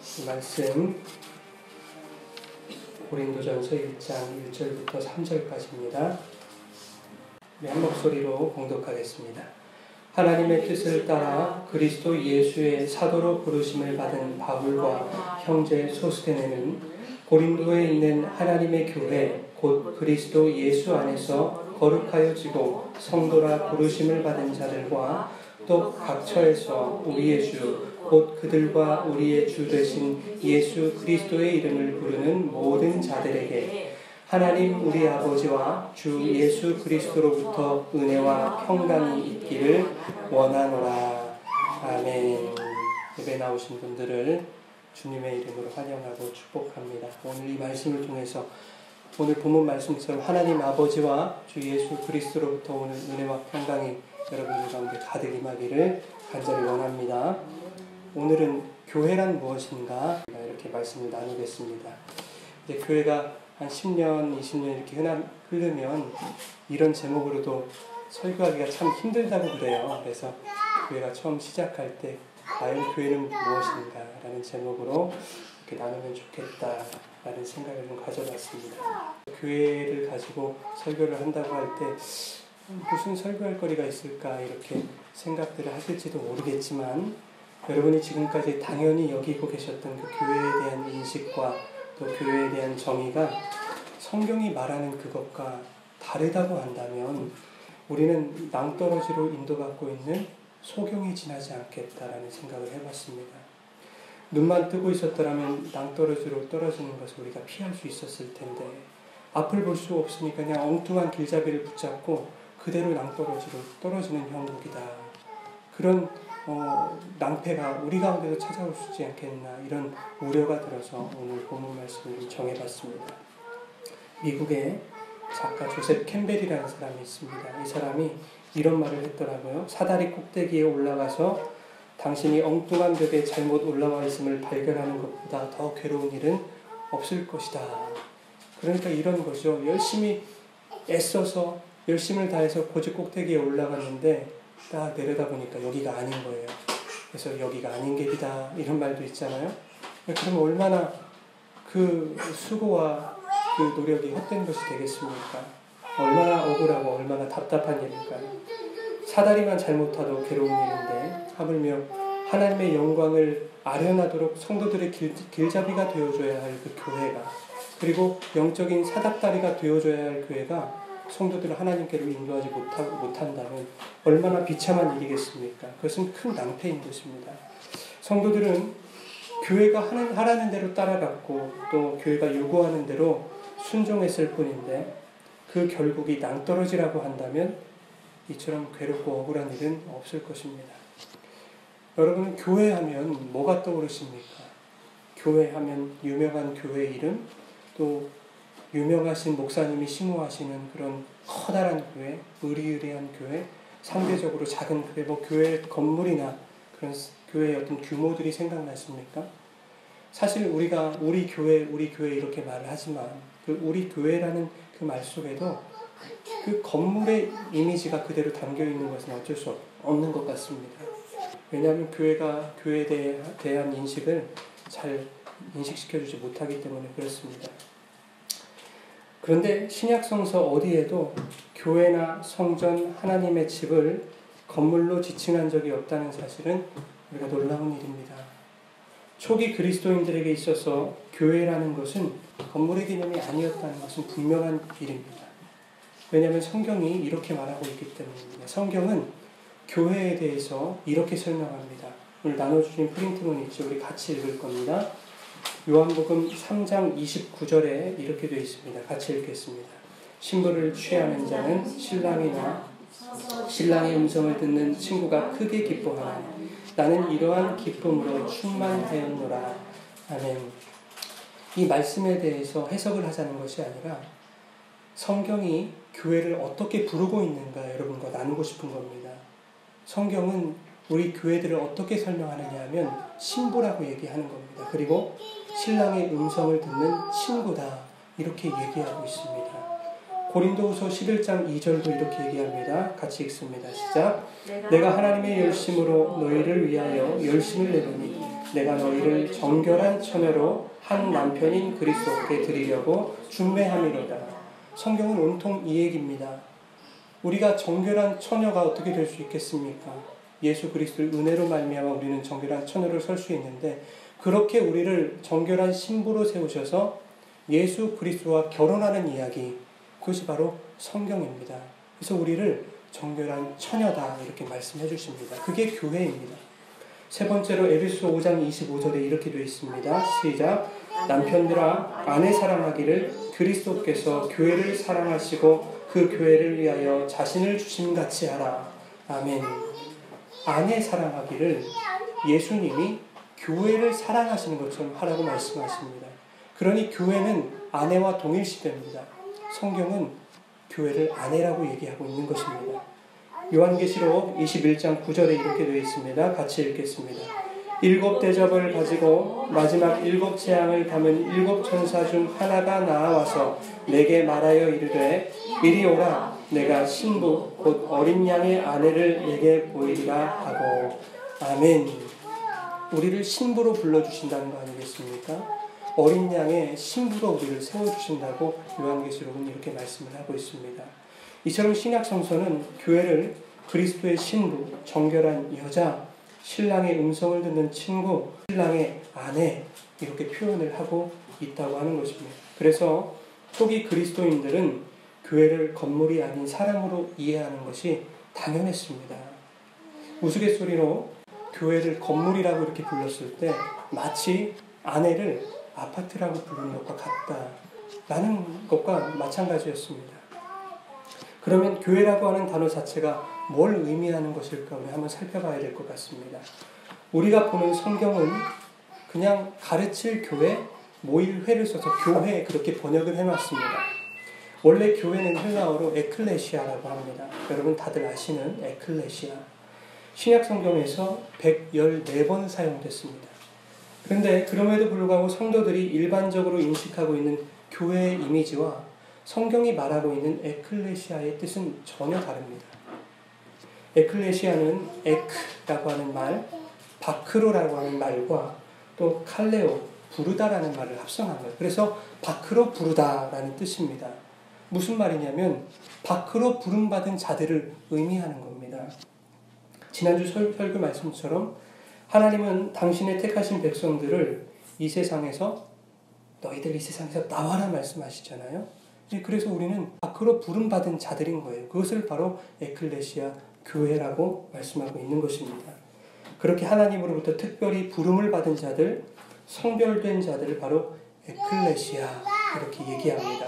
이 말씀 고린도전서 1장 1절부터 3절까지입니다. 한 목소리로 봉독하겠습니다. 하나님의 뜻을 따라 그리스도 예수의 사도로 부르심을 받은 바울과 형제 소스데네는 고린도에 있는 하나님의 교회 곧 그리스도 예수 안에서 거룩하여지고 성도라 부르심을 받은 자들과 또 각 처에서 우리의 주 곧 그들과 우리의 주 되신 예수 그리스도의 이름을 부르는 모든 자들에게 하나님 우리 아버지와 주 예수 그리스도로부터 은혜와 평강이 있기를 원하노라. 아멘. 예배 나오신 분들을 주님의 이름으로 환영하고 축복합니다. 오늘 이 말씀을 통해서 오늘 본문 말씀처럼 하나님 아버지와 주 예수 그리스도로부터 오는 은혜와 평강이 여러분들 가운데 가득 임하기를 간절히 원합니다. 오늘은 교회란 무엇인가 이렇게 말씀을 나누겠습니다. 이제 교회가 한 10년, 20년 이렇게 흐르면 이런 제목으로도 설교하기가 참 힘들다고 그래요. 그래서 교회가 처음 시작할 때 과연 교회는 무엇인가 라는 제목으로 이렇게 나누면 좋겠다라는 생각을 좀 가져봤습니다. 교회를 가지고 설교를 한다고 할 때 무슨 설교할 거리가 있을까 이렇게 생각들을 하실지도 모르겠지만 여러분이 지금까지 당연히 여기고 계셨던 그 교회에 대한 인식과 또 교회에 대한 정의가 성경이 말하는 그것과 다르다고 한다면 우리는 낭떠러지로 인도받고 있는 소경이 지나지 않겠다라는 생각을 해봤습니다. 눈만 뜨고 있었더라면 낭떠러지로 떨어지는 것을 우리가 피할 수 있었을 텐데 앞을 볼 수 없으니까 그냥 엉뚱한 길잡이를 붙잡고 그대로 낭떠러지로 떨어지는 형국이다. 그런 낭패가 우리 가운데도 찾아올 수 있지 않겠나 이런 우려가 들어서 오늘 본문 말씀을 좀 정해봤습니다. 미국의 작가 조셉 캠벨이라는 사람이 있습니다. 이 사람이 이런 말을 했더라고요. 사다리 꼭대기에 올라가서 당신이 엉뚱한 벽에 잘못 올라와 있음을 발견하는 것보다 더 괴로운 일은 없을 것이다. 그러니까 이런 거죠. 열심히 애써서 열심을 다해서 고지 꼭대기에 올라갔는데 딱 내려다보니까 여기가 아닌 거예요. 그래서 여기가 아닌 객이다 이런 말도 있잖아요. 그러면 얼마나 그 수고와 그 노력이 헛된 것이 되겠습니까? 얼마나 억울하고 얼마나 답답한 일일까요? 사다리만 잘못 타도 괴로운 일인데 하물며 하나님의 영광을 아련하도록 성도들의 길잡이가 되어줘야 할 그 교회가 그리고 영적인 사닥다리가 되어줘야 할 교회가 성도들을 하나님께로 인도하지 못한다면 얼마나 비참한 일이겠습니까? 그것은 큰 낭패인 것입니다. 성도들은 교회가 하라는 대로 따라갔고 또 교회가 요구하는 대로 순종했을 뿐인데 그 결국이 낭떠러지라고 한다면 이처럼 괴롭고 억울한 일은 없을 것입니다. 여러분은 교회하면 뭐가 떠오르십니까? 교회하면 유명한 교회 이름 또 유명하신 목사님이 심호하시는 그런 커다란 교회, 의리의리한 교회, 상대적으로 작은 교회, 교회 건물이나 그런 교회의 어떤 규모들이 생각나십니까? 사실 우리가 우리 교회 이렇게 말을 하지만 그 우리 교회라는 그 말 속에도 그 건물의 이미지가 그대로 담겨 있는 것은 어쩔 수 없는 것 같습니다. 왜냐하면 교회에 대한 인식을 잘 인식시켜주지 못하기 때문에 그렇습니다. 그런데 신약성서 어디에도 교회나 성전, 하나님의 집을 건물로 지칭한 적이 없다는 사실은 우리가 놀라운 일입니다. 초기 그리스도인들에게 있어서 교회라는 것은 건물의 개념이 아니었다는 것은 분명한 일입니다. 왜냐하면 성경이 이렇게 말하고 있기 때문입니다. 성경은 교회에 대해서 이렇게 설명합니다. 오늘 나눠주신 프린트문이 있죠. 우리 같이 읽을 겁니다. 요한복음 3장 29절에 이렇게 되어 있습니다. 같이 읽겠습니다. 신부를 취하는 자는 신랑의 음성을 듣는 친구가 크게 기뻐하나니 나는 이러한 기쁨으로 충만하였노라. 아멘. 이 말씀에 대해서 해석을 하자는 것이 아니라 성경이 교회를 어떻게 부르고 있는가 여러분과 나누고 싶은 겁니다. 성경은 우리 교회들을 어떻게 설명하느냐 하면 신부라고 얘기하는 겁니다. 그리고 신랑의 음성을 듣는 친구다 이렇게 얘기하고 있습니다. 고린도후서 11장 2절도 이렇게 얘기합니다. 같이 읽습니다. 시작. 내가 하나님의 열심으로 너희를 위하여 열심을 내노니 내가 너희를 정결한 처녀로 한 남편인 그리스도께 드리려고 준매함이로다. 성경은 온통 이 얘기입니다. 우리가 정결한 처녀가 어떻게 될 수 있겠습니까? 예수 그리스도의 은혜로 말미암아 우리는 정결한 처녀로 설 수 있는데, 그렇게 우리를 정결한 신부로 세우셔서 예수 그리스도와 결혼하는 이야기, 그것이 바로 성경입니다. 그래서 우리를 정결한 처녀다 이렇게 말씀해 주십니다. 그게 교회입니다. 세 번째로 에베소 5장 25절에 이렇게 되어 있습니다. 시작. 남편들아 아내 사랑하기를 그리스도께서 교회를 사랑하시고 그 교회를 위하여 자신을 주심같이 하라. 아멘. 아내 사랑하기를 예수님이 교회를 사랑하시는 것처럼 하라고 말씀하십니다. 그러니 교회는 아내와 동일시됩니다. 성경은 교회를 아내라고 얘기하고 있는 것입니다. 요한계시록 21장 9절에 이렇게 되어 있습니다. 같이 읽겠습니다. 7 대접을 가지고 마지막 7 재앙을 담은 7 천사 중 하나가 나와서 내게 말하여 이르되 이리 오라. 내가 신부 곧 어린 양의 아내를 내게 보이리라 하고. 아멘. 우리를 신부로 불러주신다는 거 아니겠습니까? 어린 양의 신부로 우리를 세워주신다고 요한계시록은 이렇게 말씀을 하고 있습니다. 이처럼 신약 성서는 교회를 그리스도의 신부, 정결한 여자, 신랑의 음성을 듣는 친구, 신랑의 아내 이렇게 표현을 하고 있다고 하는 것입니다. 그래서 초기 그리스도인들은 교회를 건물이 아닌 사람으로 이해하는 것이 당연했습니다. 우스갯소리로 교회를 건물이라고 이렇게 불렀을 때 마치 아내를 아파트라고 부르는 것과 같다라는 것과 마찬가지였습니다. 그러면 교회라고 하는 단어 자체가 뭘 의미하는 것일까 우리 한번 살펴봐야 될 것 같습니다. 우리가 보는 성경은 그냥 가르칠 교회, 모일회를 써서 교회 그렇게 번역을 해놨습니다. 원래 교회는 헬라어로 에클레시아라고 합니다. 여러분 다들 아시는 에클레시아. 신약 성경에서 114번 사용됐습니다. 그런데 그럼에도 불구하고 성도들이 일반적으로 인식하고 있는 교회의 이미지와 성경이 말하고 있는 에클레시아의 뜻은 전혀 다릅니다. 에클레시아는 에크라고 하는 말, 바크로라고 하는 말과 또 칼레오, 부르다라는 말을 합성한 거예요. 그래서 바크로 부르다라는 뜻입니다. 무슨 말이냐면 바크로 부름받은 자들을 의미하는 겁니다. 지난주 설교 말씀처럼 하나님은 당신의 택하신 백성들을 이 세상에서 너희들 이 세상에서 나와라 말씀하시잖아요. 그래서 우리는 바크로 부름받은 자들인 거예요. 그것을 바로 에클레시아 교회라고 말씀하고 있는 것입니다. 그렇게 하나님으로부터 특별히 부름을 받은 자들, 성별된 자들을 바로 에클레시아 이렇게 얘기합니다.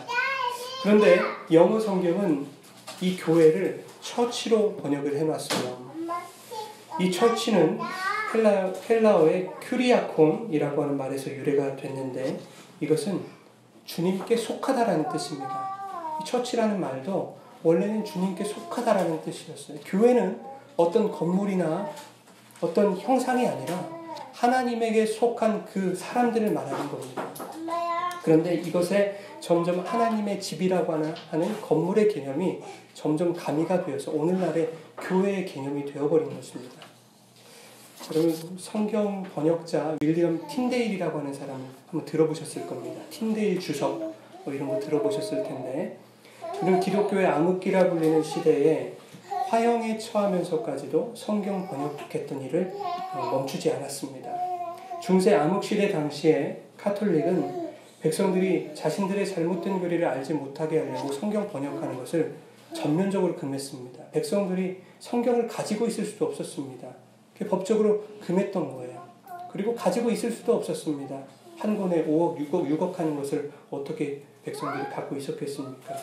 그런데 영어 성경은 이 교회를 처치로 번역을 해놨어요. 이 처치는 헬라어의 큐리아콘이라고 하는 말에서 유래가 됐는데 이것은 주님께 속하다라는 뜻입니다. 이 처치라는 말도 원래는 주님께 속하다라는 뜻이었어요. 교회는 어떤 건물이나 어떤 형상이 아니라 하나님에게 속한 그 사람들을 말하는 겁니다. 그런데 이것에 점점 하나님의 집이라고 하는 건물의 개념이 점점 가미가 되어서 오늘날의 교회의 개념이 되어버린 것입니다. 여러분 성경 번역자 윌리엄 틴데일이라고 하는 사람을 한번 들어보셨을 겁니다. 틴데일 주석 이런 거 들어보셨을 텐데 이런 기독교의 암흑기라 불리는 시대에 화형에 처하면서까지도 성경 번역했던 일을 멈추지 않았습니다. 중세 암흑시대 당시에 카톨릭은 백성들이 자신들의 잘못된 교리를 알지 못하게 하려고 성경 번역하는 것을 전면적으로 금했습니다. 백성들이 성경을 가지고 있을 수도 없었습니다. 법적으로 금했던 거예요. 그리고 가지고 있을 수도 없었습니다. 한 권에 5억, 6억 하는 것을 어떻게 백성들이 갖고 있었겠습니까?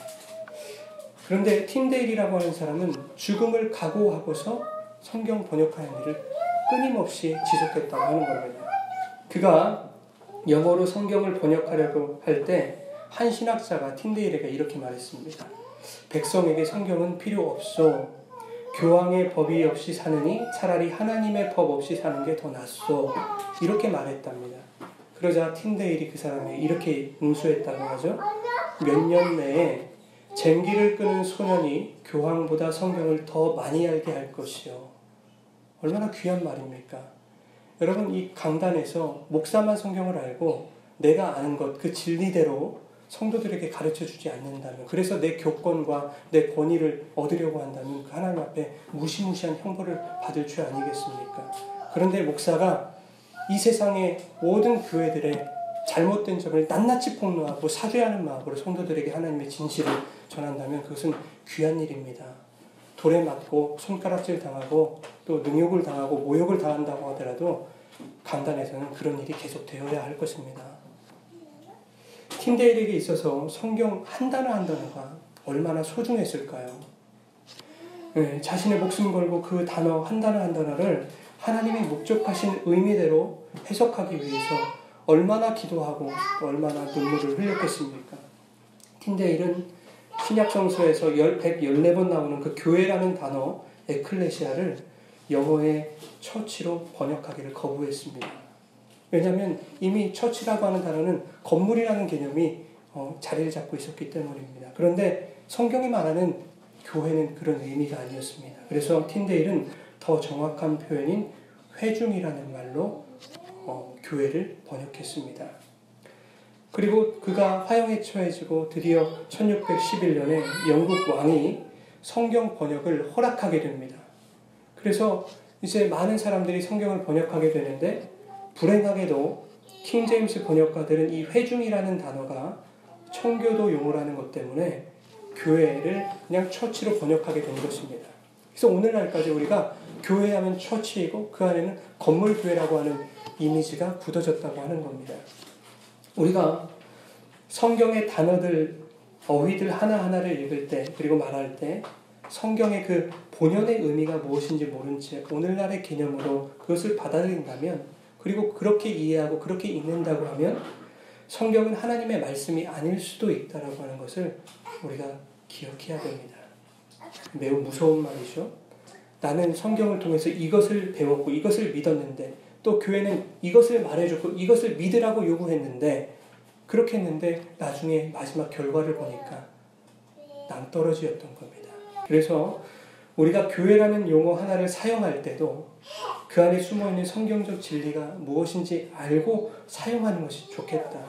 그런데 틴데일이라고 하는 사람은 죽음을 각오하고서 성경 번역하는 일을 끊임없이 지속했다고 하는 겁니다. 그가 영어로 성경을 번역하려고 할 때 한 신학자가 틴데일에게 이렇게 말했습니다. 백성에게 성경은 필요 없소. 교황의 법이 없이 사느니 차라리 하나님의 법 없이 사는 게 더 낫소. 이렇게 말했답니다. 그러자 틴데일이 그 사람에게 이렇게 응수했다고 하죠. 몇 년 내에 쟁기를 끄는 소년이 교황보다 성경을 더 많이 알게 할 것이요. 얼마나 귀한 말입니까? 여러분, 이 강단에서 목사만 성경을 알고 내가 아는 것, 그 진리대로 성도들에게 가르쳐 주지 않는다면, 그래서 내 교권과 내 권위를 얻으려고 한다면 그 하나님 앞에 무시무시한 형벌을 받을 줄 아니겠습니까? 그런데 목사가 이 세상의 모든 교회들의 잘못된 점을 낱낱이 폭로하고 사죄하는 마음으로 성도들에게 하나님의 진실을 전한다면 그것은 귀한 일입니다. 돌에 맞고 손가락질 당하고 또 능욕을 당하고 모욕을 당한다고 하더라도 강단에서는 그런 일이 계속되어야 할 것입니다. 틴데일에게 있어서 성경 한 단어 한 단어가 얼마나 소중했을까요? 네, 자신의 목숨 걸고 그 단어 한 단어 한 단어를 하나님이 목적하신 의미대로 해석하기 위해서 얼마나 기도하고 얼마나 눈물을 흘렸겠습니까? 틴데일은 신약성서에서 114번 나오는 그 교회라는 단어 에클레시아를 영어의 처치로 번역하기를 거부했습니다. 왜냐하면 이미 처치라고 하는 단어는 건물이라는 개념이 자리를 잡고 있었기 때문입니다. 그런데 성경이 말하는 교회는 그런 의미가 아니었습니다. 그래서 틴데일은 더 정확한 표현인 회중이라는 말로 교회를 번역했습니다. 그리고 그가 화형에 처해지고 드디어 1611년에 영국 왕이 성경 번역을 허락하게 됩니다. 그래서 이제 많은 사람들이 성경을 번역하게 되는데, 불행하게도 킹제임스 번역가들은 이 회중이라는 단어가 청교도 용어라는 것 때문에 교회를 그냥 처치로 번역하게 된 것입니다. 그래서 오늘날까지 우리가 교회하면 처치이고 그 안에는 건물교회라고 하는 이미지가 굳어졌다고 하는 겁니다. 우리가 성경의 단어들, 어휘들 하나하나를 읽을 때, 그리고 말할 때 성경의 그 본연의 의미가 무엇인지 모른 채 오늘날의 개념으로 그것을 받아들인다면, 그리고 그렇게 이해하고 그렇게 읽는다고 하면 성경은 하나님의 말씀이 아닐 수도 있다라고 하는 것을 우리가 기억해야 됩니다. 매우 무서운 말이죠. 나는 성경을 통해서 이것을 배웠고 이것을 믿었는데, 또 교회는 이것을 말해줬고 이것을 믿으라고 요구했는데, 그렇게 했는데 나중에 마지막 결과를 보니까 낭떠러지였던 겁니다. 그래서 우리가 교회라는 용어 하나를 사용할 때도 그 안에 숨어있는 성경적 진리가 무엇인지 알고 사용하는 것이 좋겠다.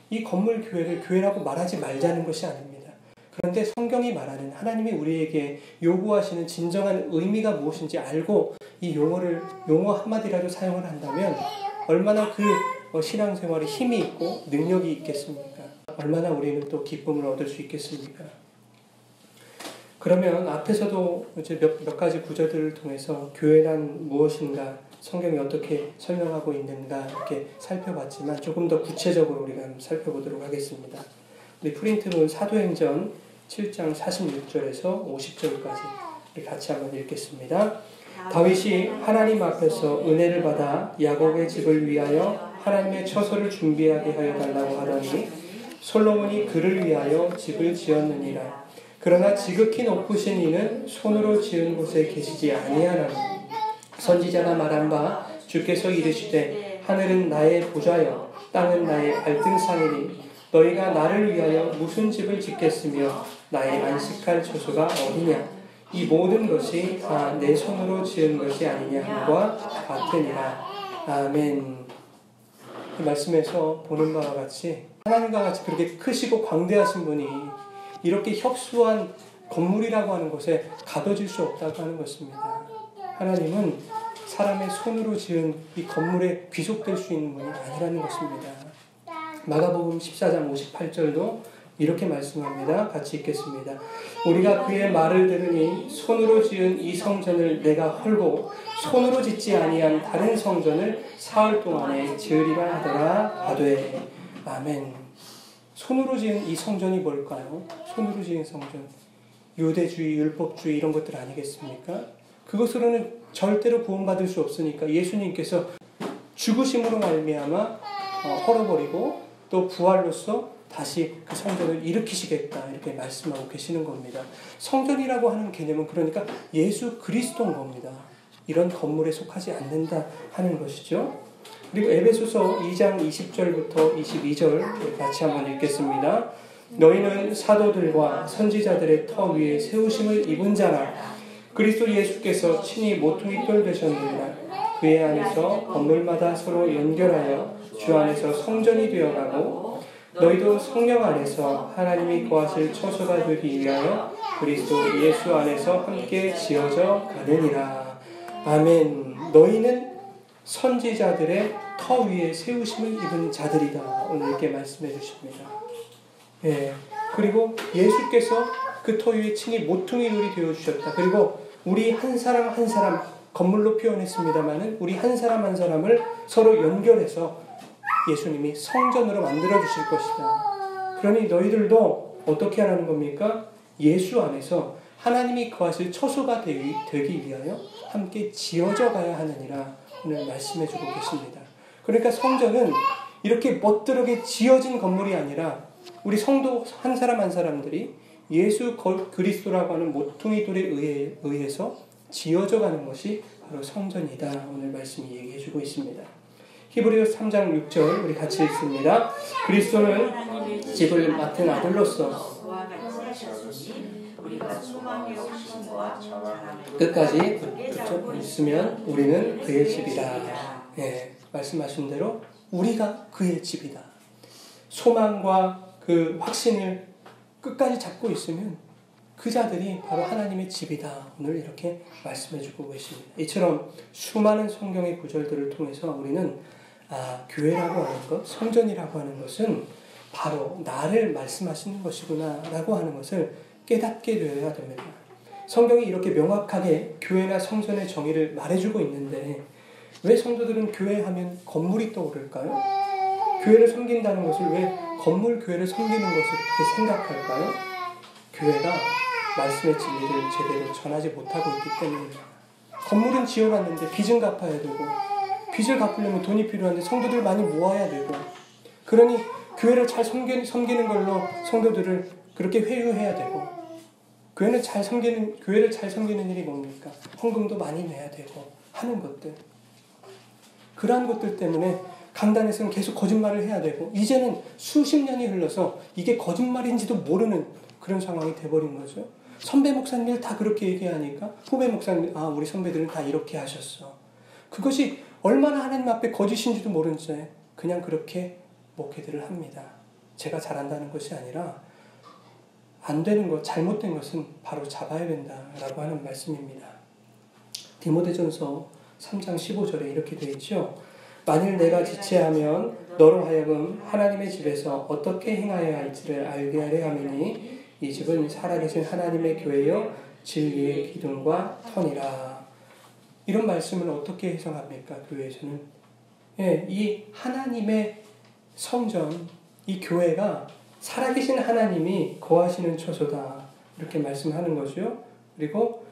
이 건물 교회를 교회라고 말하지 말자는 것이 아닙니다. 그런데 성경이 말하는, 하나님이 우리에게 요구하시는 진정한 의미가 무엇인지 알고 이 용어 한마디라도 사용을 한다면 얼마나 그 신앙생활에 힘이 있고 능력이 있겠습니까? 얼마나 우리는 또 기쁨을 얻을 수 있겠습니까? 그러면 앞에서도 이제 몇 가지 구절들을 통해서 교회란 무엇인가, 성경이 어떻게 설명하고 있는가 이렇게 살펴봤지만 조금 더 구체적으로 우리가 살펴보도록 하겠습니다. 우리 프린트본 사도행전 7장 46절에서 50절까지 우리 같이 한번 읽겠습니다. 다윗이 하나님 앞에서 은혜를 받아 야곱의 집을 위하여 하나님의 처소를 준비하게 하여 달라고 하더니 솔로몬이 그를 위하여 집을 지었느니라. 그러나 지극히 높으신 이는 손으로 지은 곳에 계시지 아니하나니 선지자가 말한 바 주께서 이르시되 하늘은 나의 보좌여 땅은 나의 발등상이니 너희가 나를 위하여 무슨 집을 짓겠으며 나의 안식할 처소가 어디냐. 이 모든 것이 다 내 손으로 지은 것이 아니냐 함과 같으니라. 아멘. 이 말씀에서 보는 바와 같이 하나님과 같이 그렇게 크시고 광대하신 분이 이렇게 협소한 건물이라고 하는 곳에 가둬질 수 없다고 하는 것입니다. 하나님은 사람의 손으로 지은 이 건물에 귀속될 수 있는 분이 아니라는 것입니다. 마가복음 14장 58절도 이렇게 말씀합니다. 같이 읽겠습니다. 우리가 그의 말을 들으니 손으로 지은 이 성전을 내가 헐고 손으로 짓지 아니한 다른 성전을 사흘 동안에 지으리라 하더라 하되. 아멘. 손으로 지은 이 성전이 뭘까요? 손으로 지은 성전. 유대주의, 율법주의 이런 것들 아니겠습니까? 그것으로는 절대로 구원받을 수 없으니까 예수님께서 죽으심으로 말미암아 헐어버리고 또 부활로서 다시 그 성전을 일으키시겠다 이렇게 말씀하고 계시는 겁니다. 성전이라고 하는 개념은 그러니까 예수 그리스도인 겁니다. 이런 건물에 속하지 않는다 하는 것이죠. 그리고 에베소서 2장 20절부터 22절 같이 한번 읽겠습니다. 너희는 사도들과 선지자들의 터 위에 세우심을 입은 자라. 그리스도 예수께서 친히 모퉁이 돌 되셨느니라. 그의 안에서 건물마다 서로 연결하여 주 안에서 성전이 되어가고 너희도 성령 안에서 하나님이 거하실 처소가 되기 위하여 그리스도 예수 안에서 함께 지어져 가느니라. 아멘. 너희는 선지자들의 터 위에 세우심을 입은 자들이다. 오늘 이렇게 말씀해 주십니다. 예. 그리고 예수께서 그 터 위에 친히 모퉁이 돌이 되어주셨다. 그리고 우리 한 사람 한 사람, 건물로 표현했습니다마는 우리 한 사람 한 사람을 서로 연결해서 예수님이 성전으로 만들어 주실 것이다. 그러니 너희들도 어떻게 하라는 겁니까? 예수 안에서 하나님이 거하실 처소가 되기 위하여 함께 지어져 가야 하느니라 오늘 말씀해 주고 계십니다. 그러니까 성전은 이렇게 멋들하게 지어진 건물이 아니라 우리 성도 한 사람 한 사람들이 예수 그리스도라고 하는 모퉁이 돌에 의해서 지어져 가는 것이 바로 성전이다. 오늘 말씀이 얘기해 주고 있습니다. 히브리서 3장 6절 우리 같이 읽습니다. 그리스도는 집을 맡은 아들로서 끝까지 있으면 우리는 그의 집이다. 예, 말씀하신 대로 우리가 그의 집이다. 소망과 그 확신을 끝까지 잡고 있으면 그 자들이 바로 하나님의 집이다. 오늘 이렇게 말씀해주고 계십니다. 이처럼 수많은 성경의 구절들을 통해서 우리는 교회라고 하는 것, 성전이라고 하는 것은 바로 나를 말씀하시는 것이구나 라고 하는 것을 깨닫게 되어야 됩니다. 성경이 이렇게 명확하게 교회나 성전의 정의를 말해주고 있는데 왜 성도들은 교회하면 건물이 떠오를까요? 교회를 섬긴다는 것을 왜 건물 교회를 섬기는 것을 그렇게 생각할까요? 교회가 말씀의 진리를 제대로 전하지 못하고 있기 때문입니다. 건물은 지어놨는데 빚은 갚아야 되고 빚을 갚으려면 돈이 필요한데 성도들 많이 모아야 되고 그러니 교회를 잘 섬기는 걸로 성도들을 그렇게 회유해야 되고 교회를 잘 섬기는 일이 뭡니까? 헌금도 많이 내야 되고 하는 것들. 그러한 것들 때문에 강단에서는 계속 거짓말을 해야 되고 이제는 수십 년이 흘러서 이게 거짓말인지도 모르는 그런 상황이 돼버린 거죠. 선배 목사님들 다 그렇게 얘기하니까 후배 목사님 우리 선배들은 다 이렇게 하셨어. 그것이 얼마나 하나님 앞에 거짓인지도 모른 채 그냥 그렇게 목회들을 합니다. 제가 잘한다는 것이 아니라 안 되는 것, 잘못된 것은 바로 잡아야 된다라고 하는 말씀입니다. 디모데전서 3장 15절에 이렇게 되어 있죠. 만일 내가 지체하면 너로 하여금 하나님의 집에서 어떻게 행하여야 할지를 알게 하려 함이니 이 집은 살아계신 하나님의 교회여 진리의 기둥과 터니라. 이런 말씀을 어떻게 해석합니까? 교회에서는 이 하나님의 성전, 이 교회가 살아계신 하나님이 거하시는 처소다. 이렇게 말씀하는 거죠. 그리고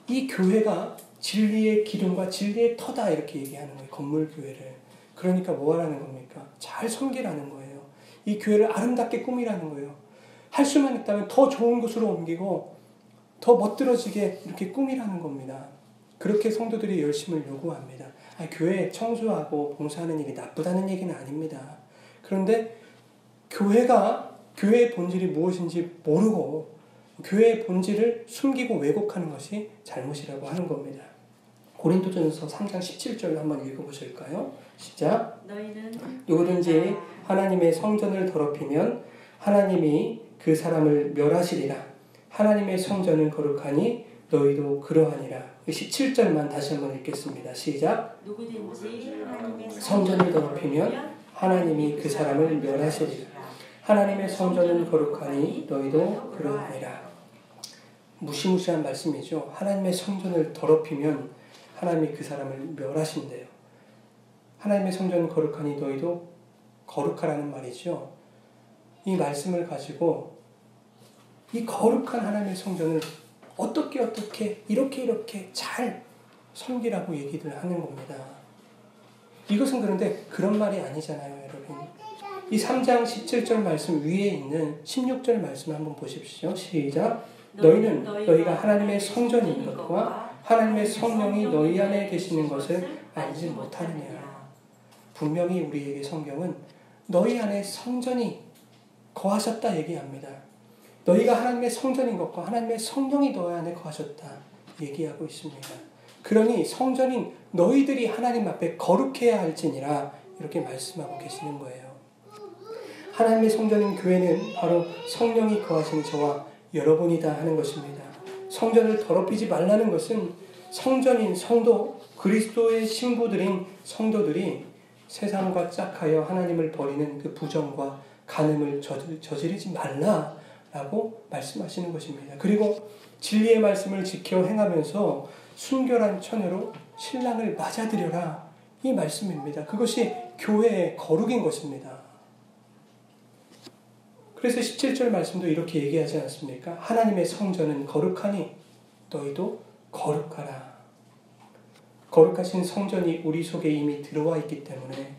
이 교회가 진리의 기둥과 진리의 터다. 이렇게 얘기하는 거예요. 건물 교회를. 그러니까 뭐 하라는 겁니까? 잘 섬기라는 거예요. 이 교회를 아름답게 꾸미라는 거예요. 할 수만 있다면 더 좋은 곳으로 옮기고 더 멋들어지게 이렇게 꾸미라는 겁니다. 그렇게 성도들이 열심을 요구합니다. 교회 청소하고 봉사하는 일이 나쁘다는 얘기는 아닙니다. 그런데 교회의 본질이 무엇인지 모르고 교회의 본질을 숨기고 왜곡하는 것이 잘못이라고 하는 겁니다. 고린도전서 3장 17절 한번 읽어보실까요? 시작. 누구든지 하나님의 성전을 더럽히면 하나님이 그 사람을 멸하시리라. 하나님의 성전은 거룩하니 너희도 그러하니라. 17절만 다시 한번 읽겠습니다. 시작. 누구든지 하나님의 성전을 더럽히면 하나님이 그 사람을 멸하시리라. 하나님의 성전은 거룩하니 너희도 그러하니라. 무시무시한 말씀이죠. 하나님의 성전을 더럽히면 하나님이 그 사람을 멸하신대요. 하나님의 성전은 거룩하니 너희도 거룩하라는 말이죠. 이 말씀을 가지고 이 거룩한 하나님의 성전을 어떻게 이렇게 잘 섬기라고 얘기를 하는 겁니다. 이것은 그런데 그런 말이 아니잖아요, 여러분. 이 3장 17절 말씀 위에 있는 16절 말씀 한번 보십시오. 시작. 너희가 하나님의 성전인 것과 하나님의 성령이 너희 안에 계시는 것을 알지 못하느냐. 분명히 우리에게 성경은 너희 안에 성전이 거하셨다 얘기합니다. 너희가 하나님의 성전인 것과 하나님의 성령이 너희 안에 거하셨다 얘기하고 있습니다. 그러니 성전인 너희들이 하나님 앞에 거룩해야 할지니라 이렇게 말씀하고 계시는 거예요. 하나님의 성전인 교회는 바로 성령이 거하시는 저와 여러분이다 하는 것입니다. 성전을 더럽히지 말라는 것은 성전인 성도, 그리스도의 신부들인 성도들이 세상과 짝하여 하나님을 버리는 그 부정과 간음을 저지르지 말라라고 말씀하시는 것입니다. 그리고 진리의 말씀을 지켜 행하면서 순결한 처녀로 신랑을 맞아들여라 이 말씀입니다. 그것이 교회의 거룩인 것입니다. 그래서 17절 말씀도 이렇게 얘기하지 않습니까? 하나님의 성전은 거룩하니 너희도 거룩하라. 거룩하신 성전이 우리 속에 이미 들어와 있기 때문에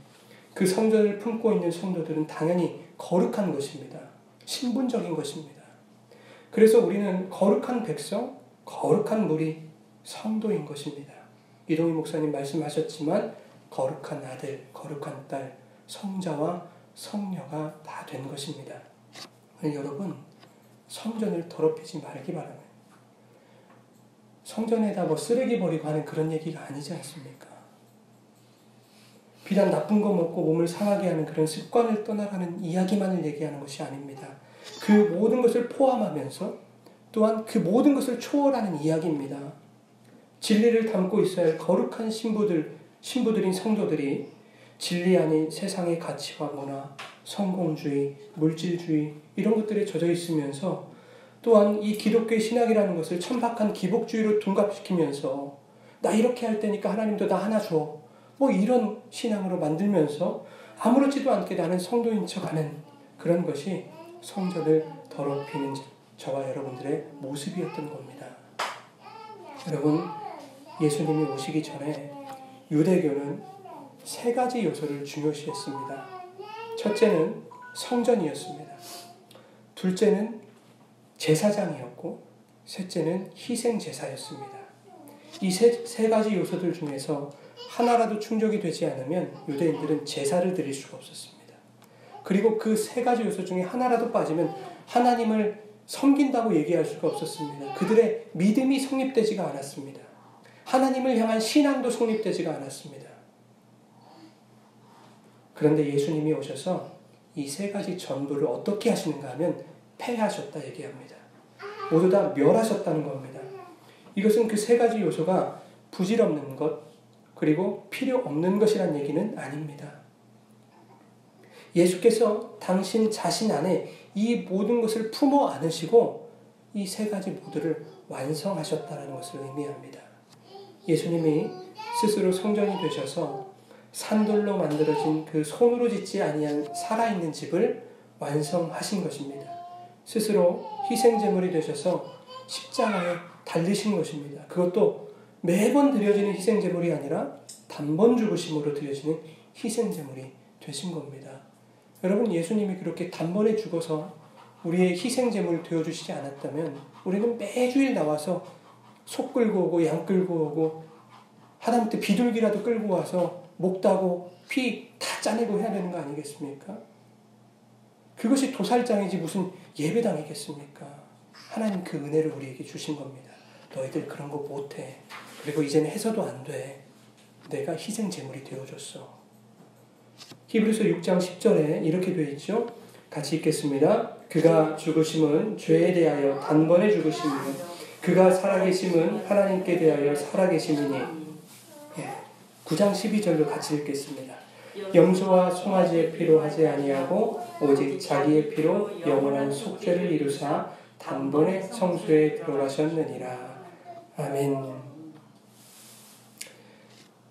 그 성전을 품고 있는 성도들은 당연히 거룩한 것입니다. 신분적인 것입니다. 그래서 우리는 거룩한 백성, 거룩한 무리, 성도인 것입니다. 이동희 목사님 말씀하셨지만 거룩한 아들, 거룩한 딸, 성자와 성녀가 다 된 것입니다. 여러분, 성전을 더럽히지 말기 바랍니다. 성전에다 쓰레기 버리고 하는 그런 얘기가 아니지 않습니까? 비단 나쁜 거 먹고 몸을 상하게 하는 그런 습관을 떠나가는 이야기만을 얘기하는 것이 아닙니다. 그 모든 것을 포함하면서 또한 그 모든 것을 초월하는 이야기입니다. 진리를 담고 있어야 할 거룩한 신부들인 성도들이 진리 아닌 세상의 가치와 문화, 성공주의, 물질주의 이런 것들에 젖어 있으면서 또한 이 기독교의 신학이라는 것을 천박한 기복주의로 둔갑시키면서 나 이렇게 할 테니까 하나님도 나 하나 줘. 이런 신앙으로 만들면서 아무렇지도 않게 나는 성도인 척하는 그런 것이 성전을 더럽히는 저와 여러분들의 모습이었던 겁니다. 여러분, 예수님이 오시기 전에 유대교는 3가지 요소를 중요시했습니다. 첫째는 성전이었습니다. 둘째는 제사장이었고 셋째는 희생제사였습니다. 이 세 가지 요소들 중에서 하나라도 충족이 되지 않으면 유대인들은 제사를 드릴 수가 없었습니다. 그리고 그 3가지 요소 중에 하나라도 빠지면 하나님을 섬긴다고 얘기할 수가 없었습니다. 그들의 믿음이 성립되지가 않았습니다. 하나님을 향한 신앙도 성립되지가 않았습니다. 그런데 예수님이 오셔서 이 3가지 전부를 어떻게 하시는가 하면 폐하셨다 얘기합니다. 모두 다 멸하셨다는 겁니다. 이것은 그 3가지 요소가 부질없는 것 그리고 필요 없는 것이란 얘기는 아닙니다. 예수께서 당신 자신 안에 이 모든 것을 품어 안으시고 이 3가지 모두를 완성하셨다는 것을 의미합니다. 예수님이 스스로 성전이 되셔서 산돌로 만들어진 그 손으로 짓지 아니한 살아있는 집을 완성하신 것입니다. 스스로 희생제물이 되셔서 십자가에 달리신 것입니다. 그것도 매번 드려지는 희생제물이 아니라 단번 죽으심으로 드려지는 희생제물이 되신 겁니다. 여러분, 예수님이 그렇게 단번에 죽어서 우리의 희생제물을 되어주시지 않았다면 우리는 매주일 나와서 소 끌고 오고 양 끌고 오고 하다못해 비둘기라도 끌고 와서 목 따고 피 다 짜내고 해야 되는 거 아니겠습니까? 그것이 도살장이지 무슨 예배당이겠습니까? 하나님 그 은혜를 우리에게 주신 겁니다. 너희들 그런 거 못해. 그리고 이제는 해서도 안 돼. 내가 희생제물이 되어줬어. 히브리서 6장 10절에 이렇게 되어 있죠. 같이 읽겠습니다. 그가 죽으심은 죄에 대하여 단번에 죽으심이며 그가 살아계심은 하나님께 대하여 살아계심이니. 9장 12절로 같이 읽겠습니다. 염소와 송아지의 피로 하지 아니하고 오직 자기의 피로 영원한 속죄를 이루사 단번에 성소에 들어가셨느니라. 아멘.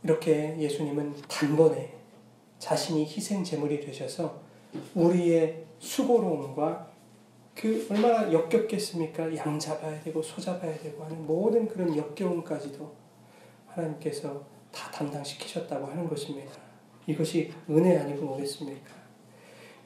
이렇게 예수님은 단번에 자신이 희생제물이 되셔서 우리의 수고로움과 그 얼마나 역겹겠습니까? 양 잡아야 되고 소 잡아야 되고 하는 모든 그런 역겨움까지도 하나님께서 다 담당시키셨다고 하는 것입니다. 이것이 은혜 아니고 뭐겠습니까?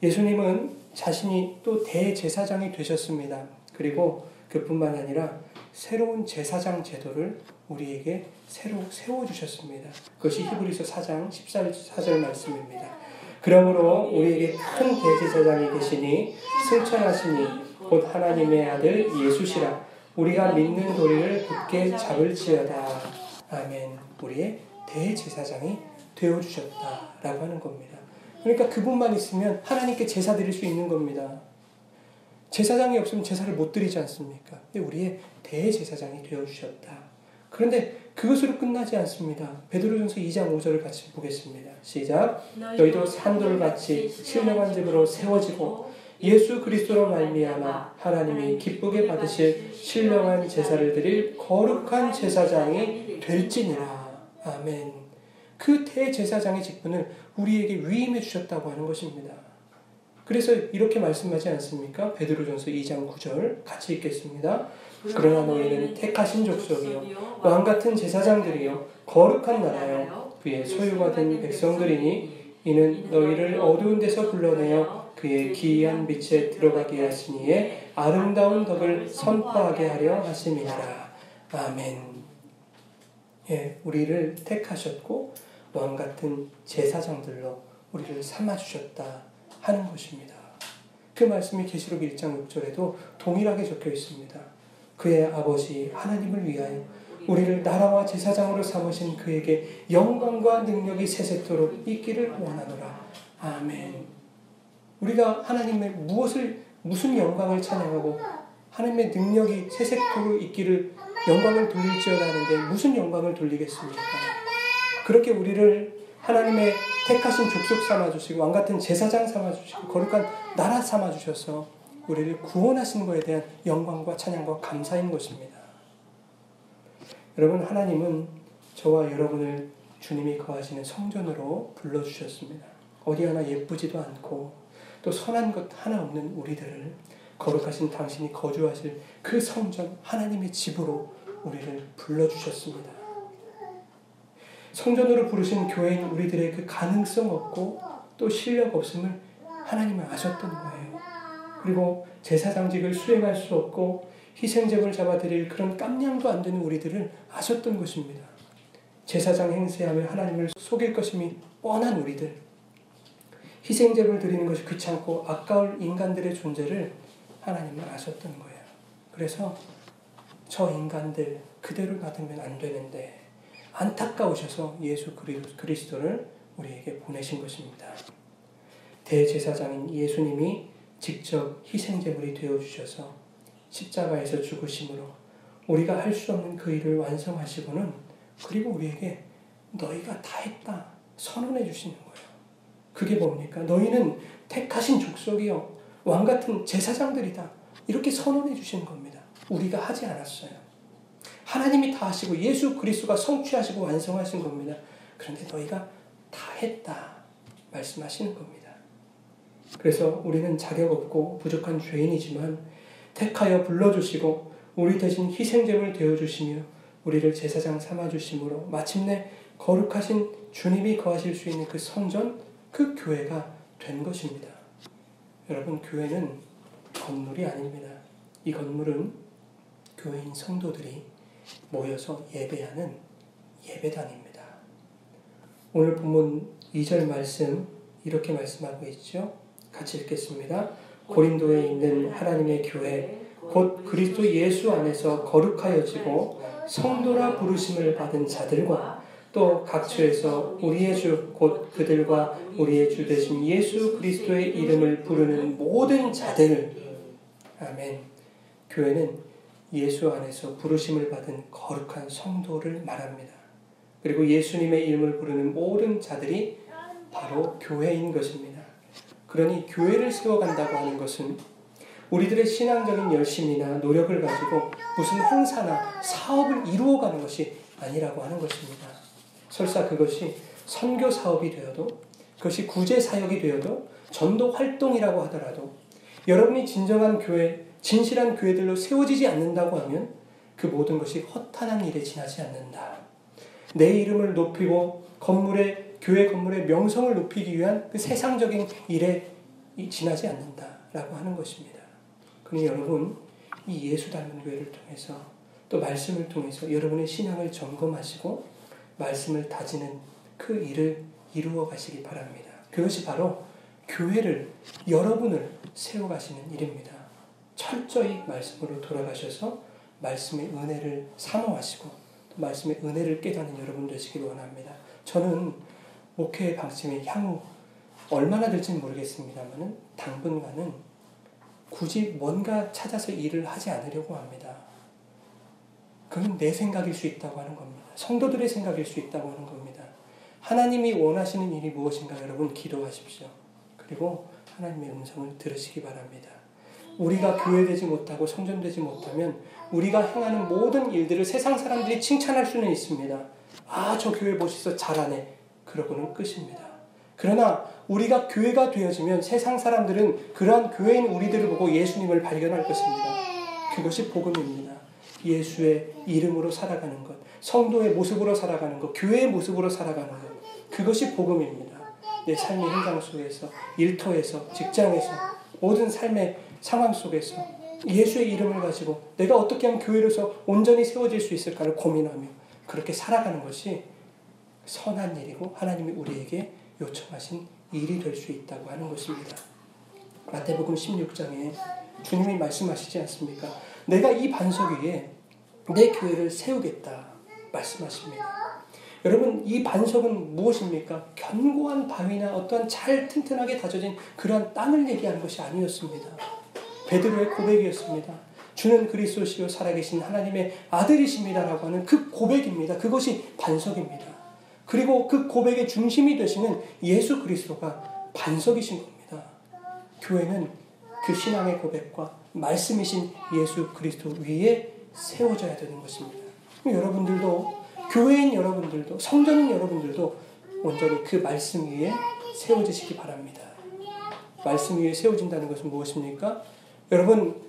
예수님은 자신이 또 대제사장이 되셨습니다. 그리고 그뿐만 아니라 새로운 제사장 제도를 우리에게 새로 세워주셨습니다. 그것이 히브리서 4장 14절 말씀입니다. 그러므로 우리에게 큰 대제사장이 계시니 승천하시니 곧 하나님의 아들 예수시라. 우리가 믿는 도리를 굳게 잡을지어다. 아멘. 우리의 대제사장이 되어주셨다라고 하는 겁니다. 그러니까 그분만 있으면 하나님께 제사 드릴 수 있는 겁니다. 제사장이 없으면 제사를 못 드리지 않습니까? 근데 우리의 대제사장이 되어주셨다. 그런데 그것으로 끝나지 않습니다. 베드로전서 2장 5절을 같이 보겠습니다. 시작. 너희도 산돌같이 신령한 집으로 세워지고 예수 그리스도로 말미암아 하나님이 기쁘게 받으실 신령한 제사를 드릴 거룩한 제사장이 될지니라. 아멘. 그 대제사장의 직분을 우리에게 위임해 주셨다고 하는 것입니다. 그래서 이렇게 말씀하지 않습니까? 베드로전서 2장 9절 같이 읽겠습니다. 그러나 너희는 택하신 족속이요 왕같은 제사장들이요 거룩한 나라요 그의 소유가 된 백성들이니 이는 너희를 어두운 데서 불러내어 그의 기이한 빛에 들어가게 하시니에 아름다운 덕을 선포하게 하려 하심이니라. 아멘. 예, 우리를 택하셨고 왕같은 제사장들로 우리를 삼아주셨다 하는 것입니다. 그 말씀이 계시록 1장 6절에도 동일하게 적혀 있습니다. 그의 아버지 하나님을 위하여 우리를 나라와 제사장으로 삼으신 그에게 영광과 능력이 세세토록 있기를 원하노라. 아멘. 우리가 하나님의 무슨 영광을 찬양하고 하나님의 능력이 세세토록 있기를 영광을 돌릴지어다 하는데 무슨 영광을 돌리겠습니까? 그렇게 우리를 하나님의 택하신 족속 삼아주시고 왕같은 제사장 삼아주시고 거룩한 나라 삼아주셔서 우리를 구원하신 것에 대한 영광과 찬양과 감사인 것입니다. 여러분, 하나님은 저와 여러분을 주님이 거하시는 성전으로 불러주셨습니다. 어디 하나 예쁘지도 않고 또 선한 것 하나 없는 우리들을 거룩하신 당신이 거주하실 그 성전 하나님의 집으로 우리를 불러주셨습니다. 성전으로 부르신 교회인 우리들의 그 가능성 없고 또 실력 없음을 하나님은 아셨던 거예요. 그리고 제사장직을 수행할 수 없고 희생제물을 잡아드릴 그런 깜냥도 안 되는 우리들을 아셨던 것입니다. 제사장 행세하며 하나님을 속일 것임이 뻔한 우리들, 희생제물을 드리는 것이 귀찮고 아까울 인간들의 존재를 하나님은 아셨던 거예요. 그래서 저 인간들 그대로 놔두면 안 되는데 안타까우셔서 예수 그리스도를 우리에게 보내신 것입니다. 대제사장인 예수님이 직접 희생제물이 되어주셔서 십자가에서 죽으심으로 우리가 할 수 없는 그 일을 완성하시고는 그리고 우리에게 너희가 다 했다 선언해 주시는 거예요. 그게 뭡니까? 너희는 택하신 족속이요 왕같은 제사장들이다 이렇게 선언해 주시는 겁니다. 우리가 하지 않았어요. 하나님이 다 하시고 예수 그리스도가 성취하시고 완성하신 겁니다. 그런데 너희가 다 했다 말씀하시는 겁니다. 그래서 우리는 자격 없고 부족한 죄인이지만 택하여 불러주시고 우리 대신 희생제물 되어주시며 우리를 제사장 삼아주심으로 마침내 거룩하신 주님이 거하실 수 있는 그 성전, 그 교회가 된 것입니다. 여러분, 교회는 건물이 아닙니다. 이 건물은 교회인 성도들이 모여서 예배하는 예배당입니다. 오늘 본문 2절 말씀 이렇게 말씀하고 있죠. 같이 읽겠습니다. 고린도에 있는 하나님의 교회 곧 그리스도 예수 안에서 거룩하여지고 성도라 부르심을 받은 자들과 또 각처에서 우리의 주 곧 그들과 우리의 주 되신 예수 그리스도의 이름을 부르는 모든 자들. 아멘. 교회는 예수 안에서 부르심을 받은 거룩한 성도를 말합니다. 그리고 예수님의 이름을 부르는 모든 자들이 바로 교회인 것입니다. 그러니 교회를 세워간다고 하는 것은 우리들의 신앙적인 열심이나 노력을 가지고 무슨 행사나 사업을 이루어가는 것이 아니라고 하는 것입니다. 설사 그것이 선교 사업이 되어도 그것이 구제 사역이 되어도 전도 활동이라고 하더라도 여러분이 진정한 교회, 진실한 교회들로 세워지지 않는다고 하면 그 모든 것이 허탄한 일에 지나지 않는다. 내 이름을 높이고 교회 건물의 명성을 높이기 위한 그 세상적인 일에 지나지 않는다라고 하는 것입니다. 그러니 여러분, 이 예수 닮은 교회를 통해서 또 말씀을 통해서 여러분의 신앙을 점검하시고 말씀을 다지는 그 일을 이루어 가시기 바랍니다. 그것이 바로 교회를, 여러분을 세워가시는 일입니다. 철저히 말씀으로 돌아가셔서 말씀의 은혜를 사모하시고 말씀의 은혜를 깨닫는 여러분 되시길 원합니다. 저는 목회의 방침이 향후 얼마나 될지는 모르겠습니다만 당분간은 굳이 뭔가 찾아서 일을 하지 않으려고 합니다. 그건 내 생각일 수 있다고 하는 겁니다. 성도들의 생각일 수 있다고 하는 겁니다. 하나님이 원하시는 일이 무엇인가 여러분 기도하십시오. 그리고 하나님의 음성을 들으시기 바랍니다. 우리가 교회되지 못하고 성전되지 못하면 우리가 행하는 모든 일들을 세상 사람들이 칭찬할 수는 있습니다. 아, 저 교회 멋있어, 잘하네. 그러고는 끝입니다. 그러나 우리가 교회가 되어지면 세상 사람들은 그러한 교회인 우리들을 보고 예수님을 발견할 것입니다. 그것이 복음입니다. 예수의 이름으로 살아가는 것, 성도의 모습으로 살아가는 것, 교회의 모습으로 살아가는 것, 그것이 복음입니다. 내 삶의 현장 속에서, 일터에서, 직장에서, 모든 삶의 상황 속에서 예수의 이름을 가지고 내가 어떻게 하면 교회로서 온전히 세워질 수 있을까를 고민하며 그렇게 살아가는 것이 선한 일이고 하나님이 우리에게 요청하신 일이 될 수 있다고 하는 것입니다. 마태복음 16장에 주님이 말씀하시지 않습니까? 내가 이 반석 위에 내 교회를 세우겠다 말씀하십니다. 여러분, 이 반석은 무엇입니까? 견고한 바위나 어떠한 잘 튼튼하게 다져진 그러한 땅을 얘기하는 것이 아니었습니다. 베드로의 고백이었습니다. 주는 그리스도시요 살아계신 하나님의 아들이십니다라고 하는 그 고백입니다. 그것이 반석입니다. 그리고 그 고백의 중심이 되시는 예수 그리스도가 반석이신 겁니다. 교회는 그 신앙의 고백과 말씀이신 예수 그리스도 위에 세워져야 되는 것입니다. 여러분들도, 교회인 여러분들도, 성전인 여러분들도 온전히 그 말씀 위에 세워지시기 바랍니다. 말씀 위에 세워진다는 것은 무엇입니까? 여러분,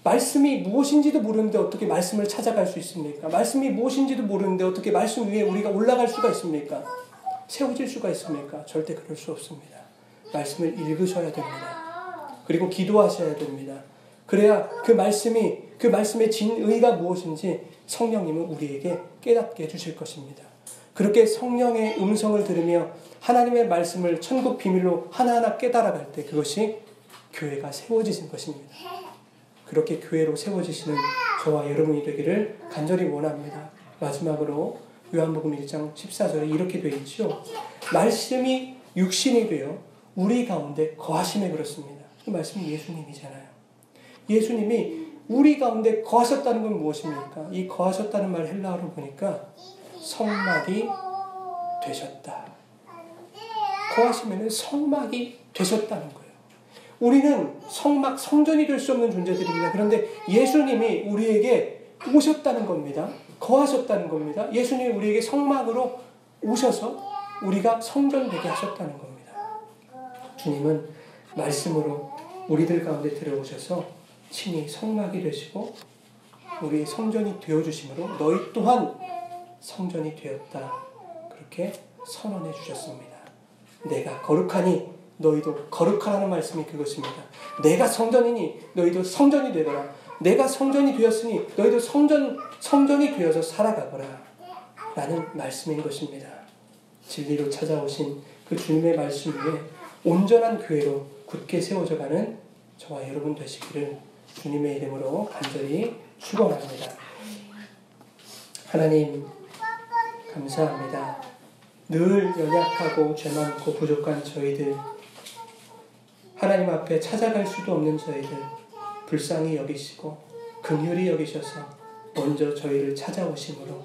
말씀이 무엇인지도 모르는데 어떻게 말씀을 찾아갈 수 있습니까? 말씀이 무엇인지도 모르는데 어떻게 말씀 위에 우리가 올라갈 수가 있습니까? 세워질 수가 있습니까? 절대 그럴 수 없습니다. 말씀을 읽으셔야 됩니다. 그리고 기도하셔야 됩니다. 그래야 그 말씀의 진의가 무엇인지 성령님은 우리에게 깨닫게 해주실 것입니다. 그렇게 성령의 음성을 들으며 하나님의 말씀을 천국 비밀로 하나하나 깨달아갈 때 그것이 교회가 세워지신 것입니다. 그렇게 교회로 세워지시는 저와 여러분이 되기를 간절히 원합니다. 마지막으로 요한복음 1장 14절에 이렇게 되어 있죠. 말씀이 육신이 되어 우리 가운데 거하심에 그렇습니다. 그 말씀이 예수님이잖아요. 예수님이 우리 가운데 거하셨다는 건 무엇입니까? 이 거하셨다는 말 헬라어로 보니까 성막이 되셨다. 거하시면 성막이 되셨다는 거예요. 우리는 성막, 성전이 될 수 없는 존재들입니다. 그런데 예수님이 우리에게 오셨다는 겁니다. 거하셨다는 겁니다. 예수님이 우리에게 성막으로 오셔서 우리가 성전 되게 하셨다는 겁니다. 주님은 말씀으로 우리들 가운데 들어오셔서 친히 성막이 되시고 우리 성전이 되어주심으로 너희 또한 성전이 되었다. 그렇게 선언해 주셨습니다. 내가 거룩하니 너희도 거룩하라는 말씀이 그것입니다. 내가 성전이니 너희도 성전이 되거라. 내가 성전이 되었으니 너희도 성전이 되어서 살아가거라. 라는 말씀인 것입니다. 진리로 찾아오신 그 주님의 말씀 위에 온전한 교회로 굳게 세워져가는 저와 여러분 되시기를 주님의 이름으로 간절히 축원합니다. 하나님 감사합니다. 늘 연약하고 죄 많고 부족한 저희들, 하나님 앞에 찾아갈 수도 없는 저희들 불쌍히 여기시고 긍휼히 여기셔서 먼저 저희를 찾아오심으로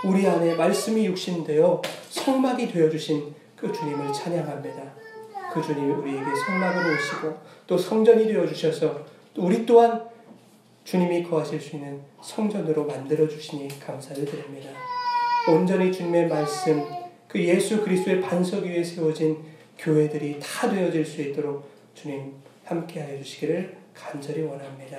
우리 안에 말씀이 육신되어 성막이 되어주신 그 주님을 찬양합니다. 그 주님이 우리에게 성막으로 오시고 또 성전이 되어주셔서 우리 또한 주님이 거하실 수 있는 성전으로 만들어주시니 감사를 드립니다. 온전히 주님의 말씀, 그 예수 그리스도의 반석 위에 세워진 교회들이 다 되어질 수 있도록 주님 함께하여 주시기를 간절히 원합니다.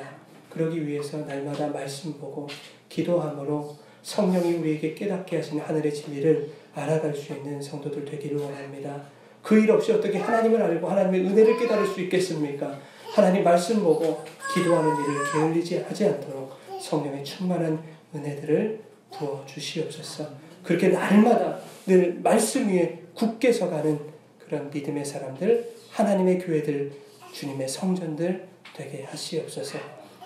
그러기 위해서 날마다 말씀 보고 기도함으로 성령이 우리에게 깨닫게 하시는 하늘의 진리를 알아갈 수 있는 성도들 되기를 원합니다. 그 일 없이 어떻게 하나님을 알고 하나님의 은혜를 깨달을 수 있겠습니까? 하나님 말씀 보고 기도하는 일을 게을리지 하지 않도록 성령의 충만한 은혜들을 부어주시옵소서. 그렇게 날마다 늘 말씀 위에 굳게 서가는 그런 믿음의 사람들, 하나님의 교회들, 주님의 성전들 되게 하시옵소서.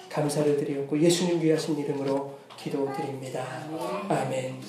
감사를 드리옵고 예수님 귀하신 이름으로 기도드립니다. 아멘.